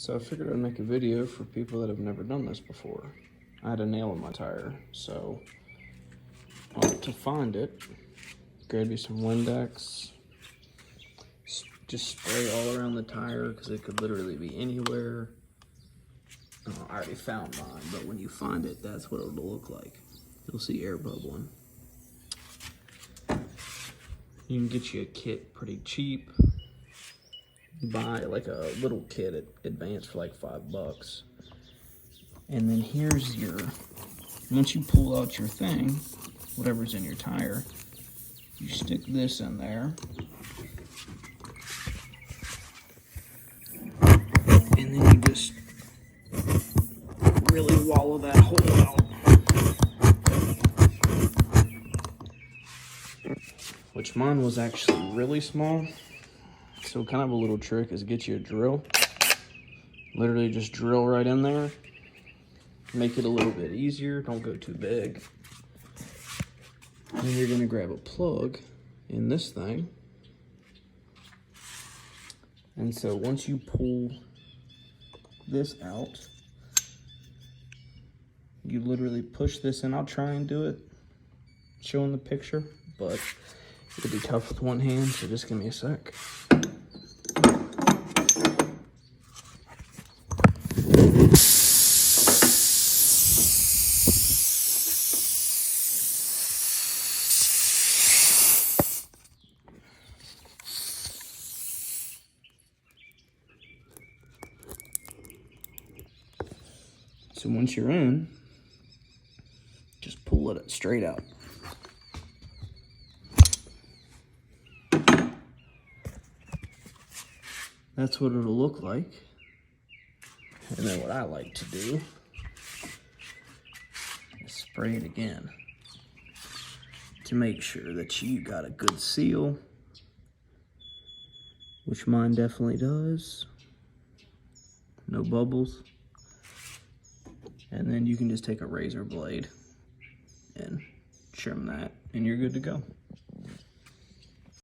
So I figured I'd make a video for people that have never done this before. I had a nail in my tire, so to find it, grab you some Windex, just spray all around the tire because it could literally be anywhere. I already found mine, but when you find it, that's what it'll look like. You'll see air bubbling. You can get you a kit pretty cheap. Buy like a little kit at Advance for like $5. And then here's your, once you pull out your thing, whatever's in your tire, you stick this in there. And then you just really wallow that hole out. Which mine was actually really small. So kind of a little trick is get you a drill. Literally just drill right in there. Make it a little bit easier, don't go too big. And then you're gonna grab a plug in this thing. And so once you pull this out, you literally push this in. I'll try and do it showing the picture, but it'll be tough with one hand, so just give me a sec. So once you're in, just pull it straight out. That's what it'll look like. And then what I like to do is spray it again to make sure that you got a good seal, which mine definitely does. No bubbles. And then you can just take a razor blade and trim that, and you're good to go.